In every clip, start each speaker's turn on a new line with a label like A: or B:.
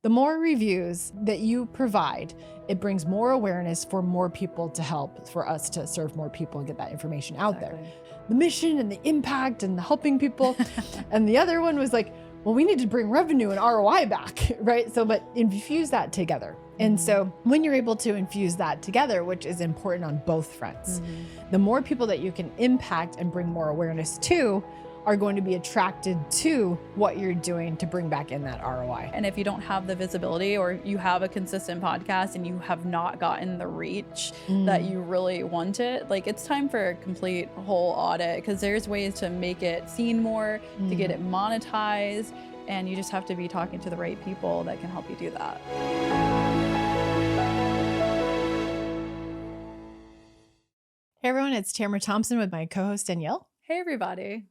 A: The more reviews that you provide, it brings more awareness for more people to help, for us to serve more people and get that information out there. The mission and the impact and the helping people. And the other one was like, well, we need to bring revenue and ROI back, right? So, but infuse that together. And so when you're able to infuse that together, which is important on both fronts, the more people that you can impact and bring more awareness to are going to be attracted to what you're doing to bring back in that ROI.
B: And if you don't have the visibility, or you have a consistent podcast and you have not gotten the reach that you really wanted, like, it's time for a complete whole audit, because there's ways to make it seen more, to get it monetized, and you just have to be talking to the right people that can help you do that.
A: Hey everyone, it's Tamara Thompson with my co-host Danielle.
B: Hey everybody.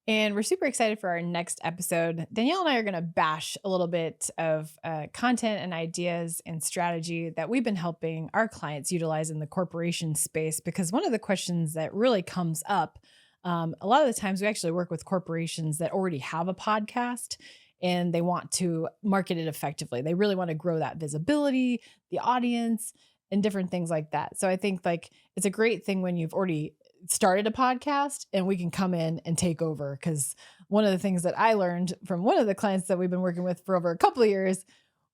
A: And we're super excited for our next episode. Danielle and I are going to bash a little bit of content and ideas and strategy that we've been helping our clients utilize in the corporation space, because one of the questions that really comes up, a lot of the times we actually work with corporations that already have a podcast and they want to market it effectively. They really want to grow that visibility, the audience, and different things like that. So I think like it's a great thing when you've already started a podcast and we can come in and take over. Because one of the things that I learned from one of the clients that we've been working with for over a couple of years,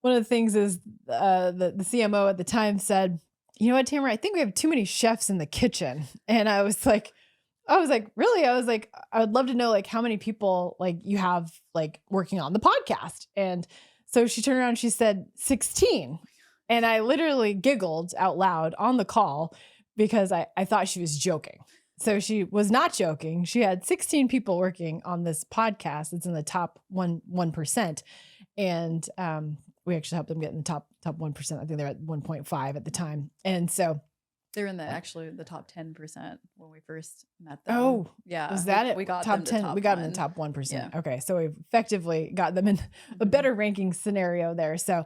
A: one of the things is the CMO at the time said, you know what, Tamara, I think we have too many chefs in the kitchen. And I was like, really? I was like, I would love to know like how many people like you have like working on the podcast. And so she turned around and she said 16. And I literally giggled out loud on the call because I thought she was joking. So she was not joking. She had 16 people working on this podcast. It's in the top 1%. And we actually helped them get in the top 1%. I think they're at 1.5 at the time. And so
B: they're in the top 10% when we first met them.
A: Oh,
B: yeah.
A: Was that it?
B: We got
A: top
B: them to
A: 10.
B: top
A: We got them
B: one.
A: in the top 1%.
B: Yeah.
A: Okay. So we've effectively got them in a better ranking scenario there. So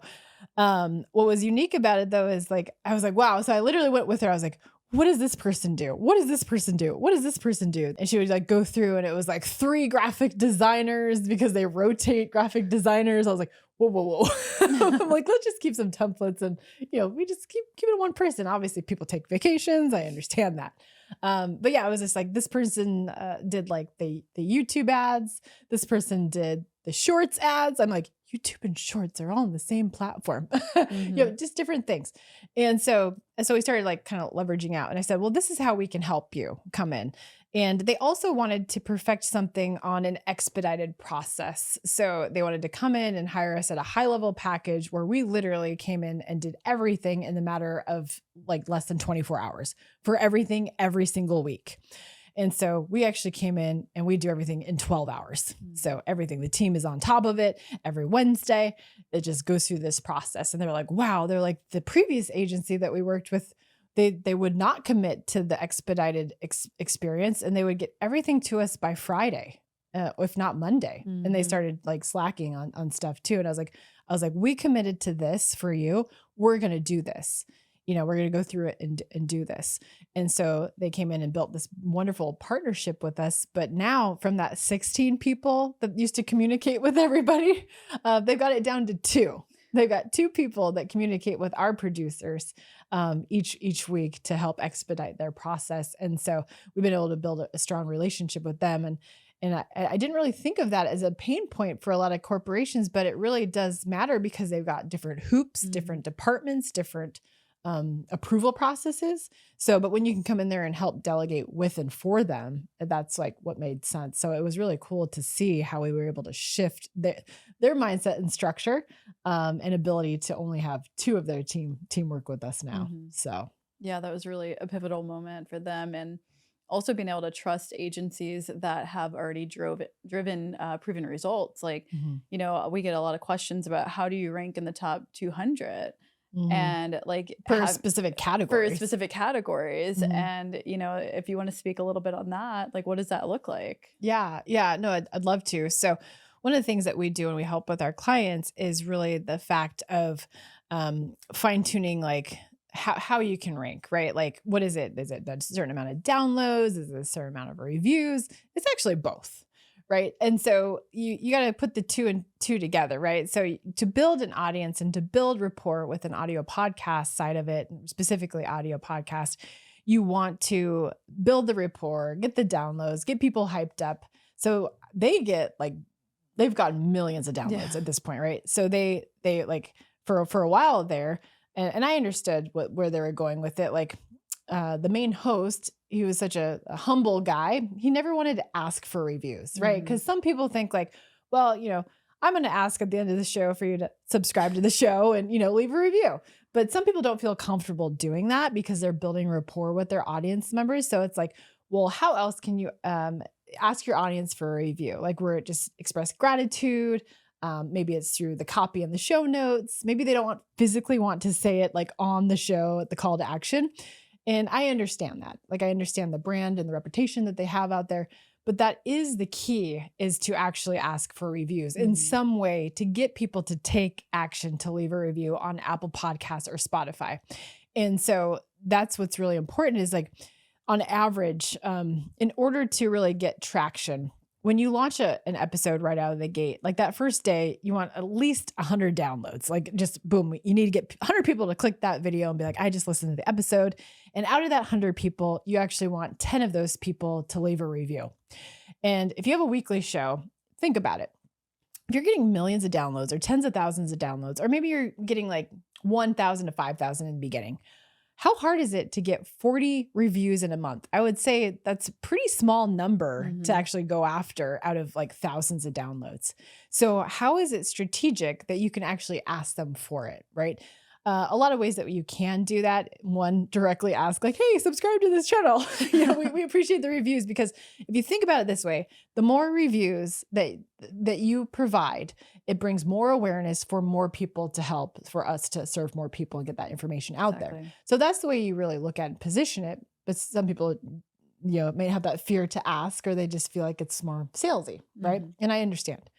A: what was unique about it though, is like, I was like, wow. So I literally went with her. I was like, what does this person do? What does this person do? What does this person do? And she would like go through and it was like 3 graphic designers because they rotate graphic designers. I was like, whoa. I'm like, let's just keep some templates and, we just keep it one person. Obviously people take vacations. I understand that. But yeah, I was just like, this person did like the YouTube ads. This person did the shorts ads. I'm like, YouTube and shorts are all on the same platform, just different things. And so we started like kind of leveraging out, and I said, well, this is how we can help you come in. And they also wanted to perfect something on an expedited process. So they wanted to come in and hire us at a high level package where we literally came in and did everything in the matter of like less than 24 hours for everything every single week. And so we actually came in and we do everything in 12 hours. So everything, the team is on top of it every Wednesday. It just goes through this process. And they're like, wow, they're like the previous agency that we worked with, they would not commit to the expedited experience, and they would get everything to us by Friday, if not Monday. And they started like slacking on stuff too. And I was like, we committed to this for you. We're going to do this. We're going to go through it and do this. And so they came in and built this wonderful partnership with us. But now from that 16 people that used to communicate with everybody, they've got it down to 2. They've got 2 people that communicate with our producers each week to help expedite their process. And so we've been able to build a strong relationship with them. And I didn't really think of that as a pain point for a lot of corporations, but it really does matter because they've got different hoops, different departments, different approval processes. So, but when you can come in there and help delegate with and for them, that's like what made sense. So it was really cool to see how we were able to shift their mindset and structure, and ability to only have 2 of their team work with us now. So
B: yeah, that was really a pivotal moment for them. And also being able to trust agencies that have already driven proven results. Like, we get a lot of questions about how do you rank in the top 200? And like
A: for specific categories.
B: And, if you want to speak a little bit on that, like, what does that look like?
A: Yeah. No, I'd love to. So one of the things that we do and we help with our clients is really the fact of fine tuning, like how you can rank, right? Like, what is it? Is it a certain amount of downloads? Is it a certain amount of reviews? It's actually both. right? And so you got to put the two and two together, right? So to build an audience and to build rapport with an audio podcast side of it, specifically audio podcast, you want to build the rapport, get the downloads, get people hyped up. So they've gotten millions of downloads at this point, right? So they like for a while there, and I understood where they were going with it. Like the main host, he was such a humble guy. He never wanted to ask for reviews, right? Because some people think like, well, I'm going to ask at the end of the show for you to subscribe to the show and, leave a review. But some people don't feel comfortable doing that because they're building rapport with their audience members. So it's like, well, how else can you ask your audience for a review? Like where it just express gratitude. Maybe it's through the copy in the show notes. Maybe they don't physically want to say it like on the show at the call to action. And I understand that. Like I understand the brand and the reputation that they have out there, but that is the key, is to actually ask for reviews in some way to get people to take action to leave a review on Apple Podcasts or Spotify. And so that's what's really important is like on average, in order to really get traction, when you launch an episode right out of the gate, like that first day, you want at least 100 downloads, like just boom, you need to get 100 people to click that video and be like, I just listened to the episode. And out of that 100 people, you actually want 10 of those people to leave a review. And if you have a weekly show, think about it. If you're getting millions of downloads or tens of thousands of downloads, or maybe you're getting like 1,000 to 5,000 in the beginning, how hard is it to get 40 reviews in a month? I would say that's a pretty small number to actually go after out of like thousands of downloads. So how is it strategic that you can actually ask them for it, right? A lot of ways that you can do that. One, directly ask like, hey, subscribe to this channel. We appreciate the reviews, because if you think about it this way, the more reviews that you provide, it brings more awareness for more people to help, for us to serve more people and get that information out there. So that's the way you really look at and position it. But some people, may have that fear to ask, or they just feel like it's more salesy, right? And I understand.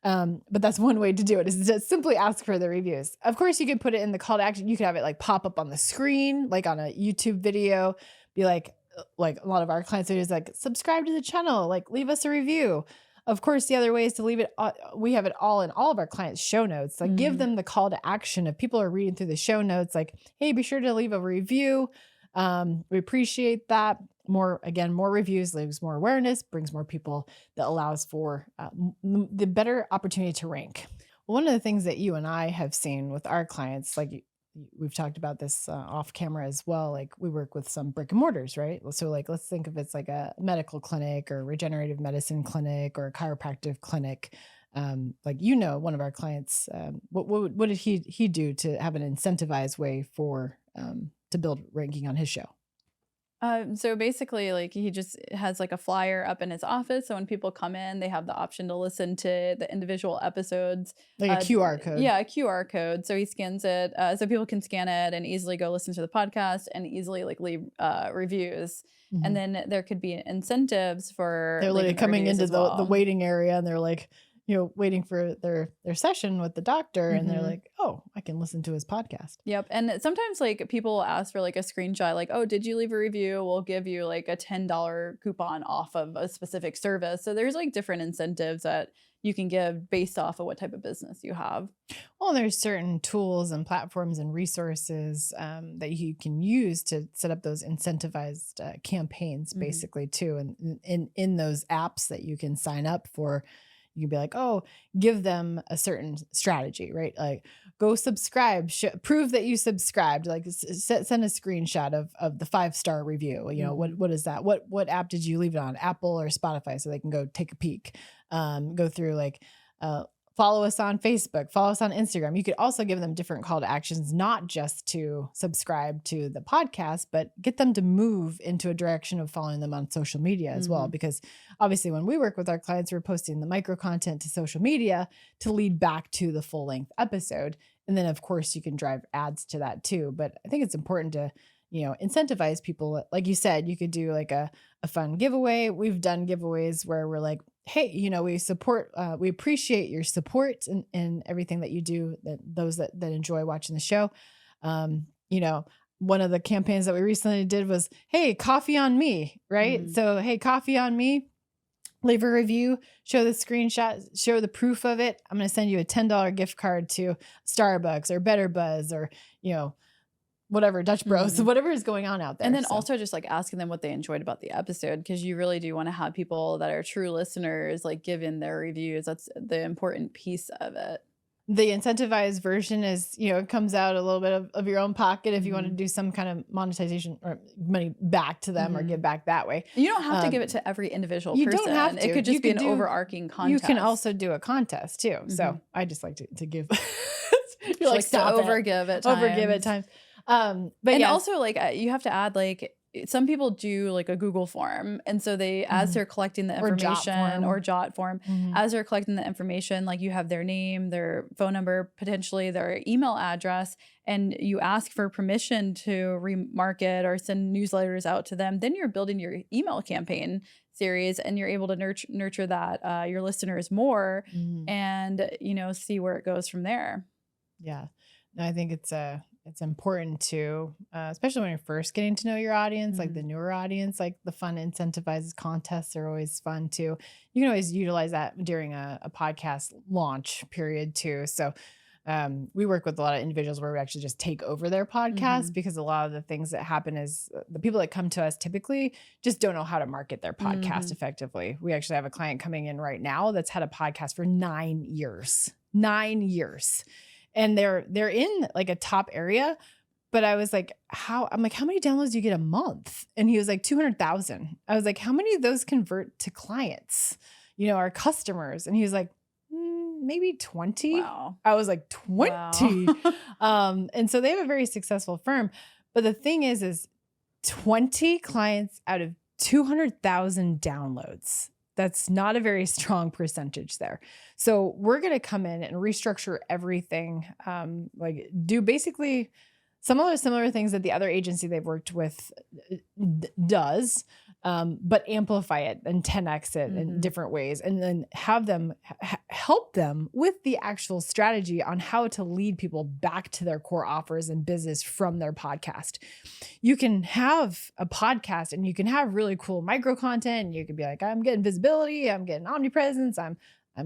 A: But that's one way to do it, is to simply ask for the reviews. Of course, you could put it in the call to action. You could have it like pop up on the screen, like on a YouTube video, be like a lot of our clients do is like, subscribe to the channel, like leave us a review. Of course, the other way is to leave it. We have it all in all of our clients' show notes. Like give them the call to action. If people are reading through the show notes, like, hey, be sure to leave a review. We appreciate that. More reviews leaves more awareness, brings more people, that allows for the better opportunity to rank. One of the things that you and I have seen with our clients, like we've talked about this off camera as well, like we work with some brick and mortars, right? So like, let's think if it's like a medical clinic or regenerative medicine clinic or a chiropractic clinic. Like, one of our clients, what did he do to have an incentivized way for to build ranking on his show?
B: So basically, like he just has like a flyer up in his office. So when people come in, they have the option to listen to the individual episodes.
A: Like a QR code.
B: Yeah, a QR code. So he scans it so people can scan it and easily go listen to the podcast and easily like leave reviews. And then there could be incentives for.
A: They're literally coming into the waiting area, and they're like, waiting for their session with the doctor, and they're like, oh, I can listen to his podcast.
B: Yep. And sometimes like people will ask for like a screenshot, like, oh, did you leave a review? We'll give you like a $10 coupon off of a specific service. So there's like different incentives that you can give based off of what type of business you have.
A: Well, there's certain tools and platforms and resources that you can use to set up those incentivized campaigns, basically, too. And in those apps that you can sign up for, you can be like, oh, give them a certain strategy, right? Like, go subscribe, prove that you subscribed, like send a screenshot of the 5-star review. What is that? What app did you leave it on? Apple or Spotify, so they can go take a peek. Go through like, follow us on Facebook, follow us on Instagram. You could also give them different call to actions, not just to subscribe to the podcast, but get them to move into a direction of following them on social media as well. Because obviously when we work with our clients, we're posting the micro content to social media to lead back to the full length episode. And then of course you can drive ads to that too. But I think it's important to, incentivize people. Like you said, you could do like a fun giveaway. We've done giveaways where we're like, hey, we appreciate your support and everything that you do, that those that enjoy watching the show. One of the campaigns that we recently did was, hey, coffee on me, right? So, hey, coffee on me. leave a review, show the screenshot, show the proof of it. I'm going to send you a $10 gift card to Starbucks or Better Buzz or, whatever, Dutch Bros, whatever is going on out there.
B: And then also just like asking them what they enjoyed about the episode, because you really do want to have people that are true listeners, like give in their reviews. That's the important piece of it.
A: The incentivized version is, it comes out a little bit of your own pocket if you want to do some kind of monetization or money back to them or give back that way.
B: You don't have to give it to every individual person.
A: You don't have to.
B: It could just be an overarching contest.
A: You can also do a contest too. So I just like to give.
B: You're like to overgive at times.
A: Overgive at times.
B: But also like you have to add like, some people do like a Google form. And so they, as they're collecting the information or jot form, as they're collecting the information, like you have their name, their phone number, potentially their email address, and you ask for permission to remarket or send newsletters out to them. Then you're building your email campaign series and you're able to nurture that, your listeners more and, see where it goes from there.
A: Yeah. No, I think it's important to, especially when you're first getting to know your audience, like the newer audience, like the fun incentivized contests are always fun too. You can always utilize that during a podcast launch period too. So we work with a lot of individuals where we actually just take over their podcast because a lot of the things that happen is the people that come to us typically just don't know how to market their podcast effectively. We actually have a client coming in right now that's had a podcast for 9 years. 9 years. And they're in like a top area, but I was like, how many downloads do you get a month? And he was like 200,000. I was like, how many of those convert to clients, our customers? And he was like, maybe 20.
B: Wow.
A: I was like 20. Wow. And so they have a very successful firm. But the thing is 20 clients out of 200,000 downloads. That's not a very strong percentage there. So we're going to come in and restructure everything, like do basically some of the similar things that the other agency they've worked with does, but amplify it and 10x it in different ways, and then have them help them with the actual strategy on how to lead people back to their core offers and business from their podcast. You can have a podcast and you can have really cool micro content. And you could be like, I'm getting visibility, I'm getting omnipresence, I'm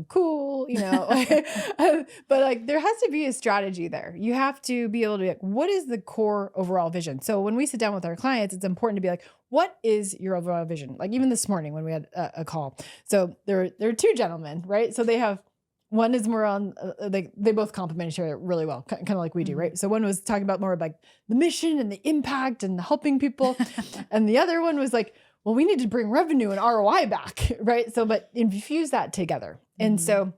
A: cool, but like there has to be a strategy there. You have to be able to be like, what is the core overall vision? So when we sit down with our clients, it's important to be like, what is your overall vision? Like even this morning when we had a call. So there are two gentlemen, right? So they have, one is more on, they both complement each other really well, kind of like we do, right? So one was talking about more like the mission and the impact and helping people. And the other one was like, well, we need to bring revenue and ROI back, right? So, but infuse that together. And so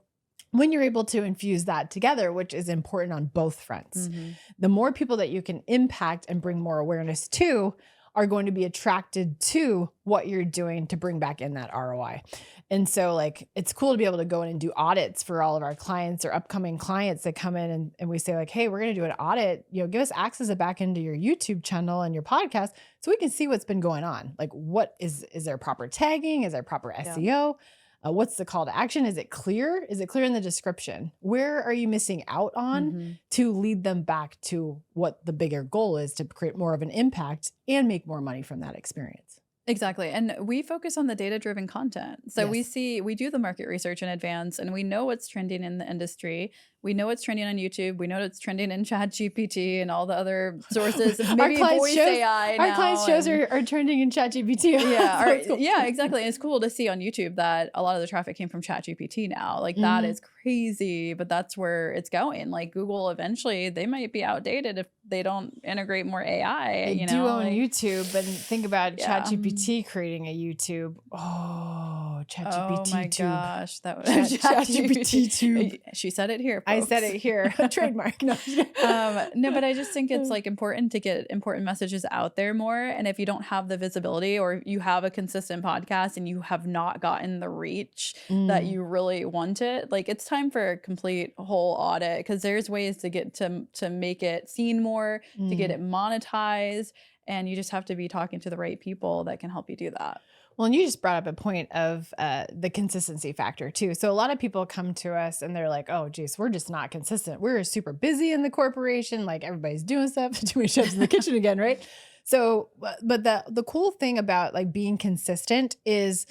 A: when you're able to infuse that together, which is important on both fronts, the more people that you can impact and bring more awareness to are going to be attracted to what you're doing to bring back in that ROI. And so like, it's cool to be able to go in and do audits for all of our clients or upcoming clients that come in and we say like, hey, we're going to do an audit, give us access back into your YouTube channel and your podcast so we can see what's been going on. Like what is there proper tagging? Is there proper SEO? What's the call to action? Is it clear? Is it clear in the description? Where are you missing out on to lead them back to what the bigger goal is, to create more of an impact and make more money from that experience?
B: Exactly. And we focus on the data-driven content. So we do the market research in advance and we know what's trending in the industry. We know what's trending on YouTube. We know what's trending in ChatGPT and all the other sources. Maybe voice AI now.
A: Our clients' shows are trending in ChatGPT.
B: Yeah,
A: So cool.
B: Yeah, exactly. And it's cool to see on YouTube that a lot of the traffic came from ChatGPT now. Like that is crazy, but that's where it's going. Like Google eventually, they might be outdated if they don't integrate more AI.
A: They do own YouTube, but think about ChatGPT creating a YouTube. Oh, ChatGPT.
B: Oh my gosh, that was
A: ChatGPT tube.
B: She said it here.
A: I said it here. Trademark. No.
B: No, but I just think it's like important to get important messages out there more. And if you don't have the visibility or you have a consistent podcast and you have not gotten the reach that you really wanted, like it's time for a complete whole audit, because there's ways to get to make it seen more, to get it monetized. And you just have to be talking to the right people that can help you do that.
A: Well, and you just brought up a point of the consistency factor too. So a lot of people come to us and they're like, oh, geez, we're just not consistent. We're super busy in the corporation. Like everybody's doing stuff, too many chefs in the kitchen again, right? So, but the cool thing about like being consistent is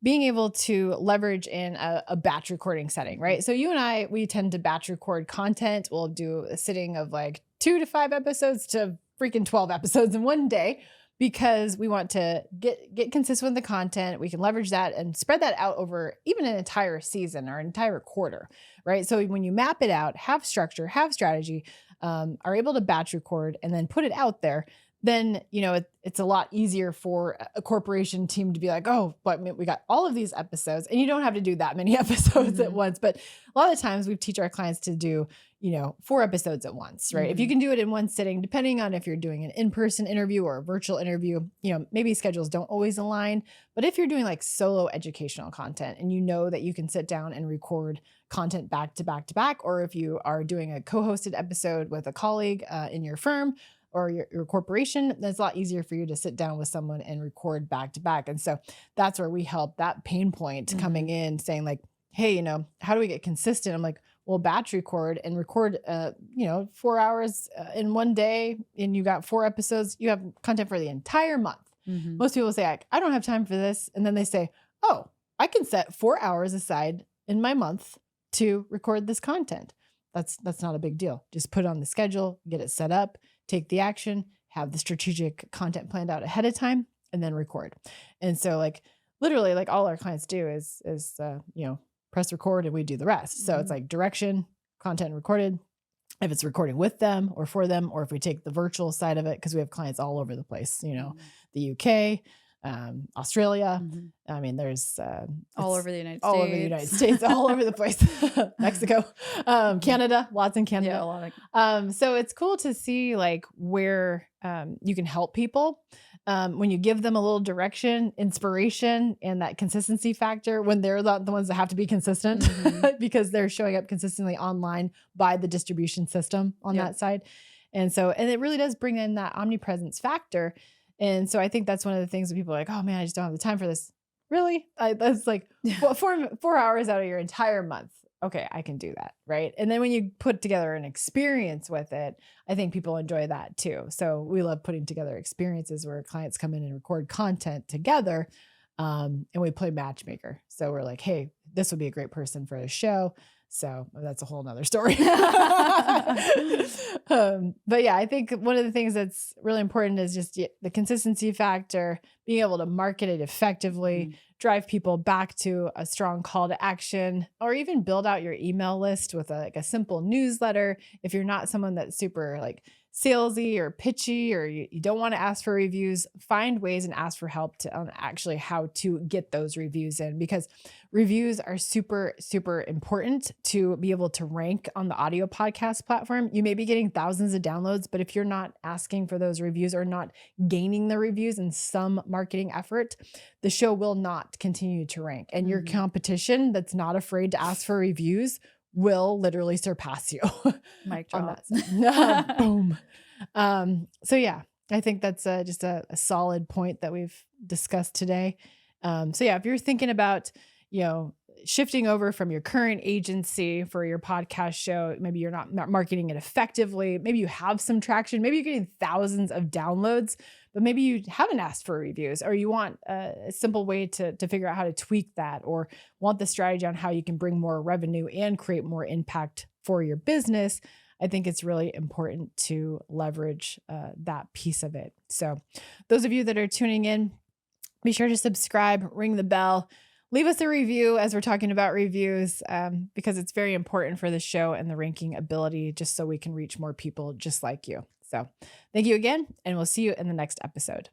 A: being able to leverage in a batch recording setting, right? So you and I, we tend to batch record content. We'll do a sitting of like 2 to 5 episodes to freaking 12 episodes in one day, because we want to get consistent with the content. We can leverage that and spread that out over even an entire season or an entire quarter, right? So when you map it out, have structure, have strategy, are able to batch record and then put it out there, then, it's a lot easier for a corporation team to be like, oh, but we got all of these episodes, and you don't have to do that many episodes at once. But a lot of times we teach our clients to do, 4 episodes at once, right? If you can do it in one sitting, depending on if you're doing an in-person interview or a virtual interview, maybe schedules don't always align. But if you're doing like solo educational content and you know that you can sit down and record content back to back to back, or if you are doing a co-hosted episode with a colleague in your firm or your corporation, then it's a lot easier for you to sit down with someone and record back to back. And so that's where we help that pain point coming in, saying like, hey, how do we get consistent? I'm like, well, batch record and record, 4 hours in one day, and you got 4 episodes, you have content for the entire month. Most people say, I don't have time for this. And then they say, oh, I can set 4 hours aside in my month to record this content. That's not a big deal. Just put it on the schedule, get it set up, take the action, have the strategic content planned out ahead of time, and then record. And so like literally like all our clients do is press record and we do the rest. So it's like direction, content recorded. If it's recording with them or for them, or if we take the virtual side of it, because we have clients all over the place, the UK, Australia. I mean, there's
B: all over the United States,
A: all over the United States, all over the place, Mexico, Canada, lots in Canada.
B: Yeah, a lot
A: so it's cool to see like where you can help people when you give them a little direction, inspiration, and that consistency factor when they're the ones that have to be consistent because they're showing up consistently online by the distribution system on that side. And it really does bring in that omnipresence factor. And so I think that's one of the things that people are like, oh man, I just don't have the time for this. Really? That's like 4 hours out of your entire month. Okay, I can do that, right? And then when you put together an experience with it, I think people enjoy that too. So we love putting together experiences where clients come in and record content together, and we play matchmaker. So we're like, hey, this would be a great person for a show. So that's a whole nother story. But yeah, I think one of the things that's really important is just the consistency factor, being able to market it effectively, drive people back to a strong call to action, or even build out your email list with a simple newsletter. If you're not someone that's super like salesy or pitchy, or you don't want to ask for reviews, find ways and ask for help to actually how to get those reviews in, because reviews are super, super important to be able to rank on the audio podcast platform. You may be getting thousands of downloads, but if you're not asking for those reviews or not gaining the reviews in some marketing effort, the show will not continue to rank. And your competition that's not afraid to ask for reviews will literally surpass you.
B: Mic drop.
A: Boom. So yeah, I think that's just a solid point that we've discussed today. So yeah, if you're thinking about, shifting over from your current agency for your podcast show, maybe you're not marketing it effectively. Maybe you have some traction. Maybe you're getting thousands of downloads, but maybe you haven't asked for reviews, or you want a simple way to figure out how to tweak that, or want the strategy on how you can bring more revenue and create more impact for your business. I think it's really important to leverage that piece of it. So those of you that are tuning in, be sure to subscribe, ring the bell, leave us a review as we're talking about reviews, because it's very important for the show and the ranking ability, just so we can reach more people just like you. So thank you again, and we'll see you in the next episode.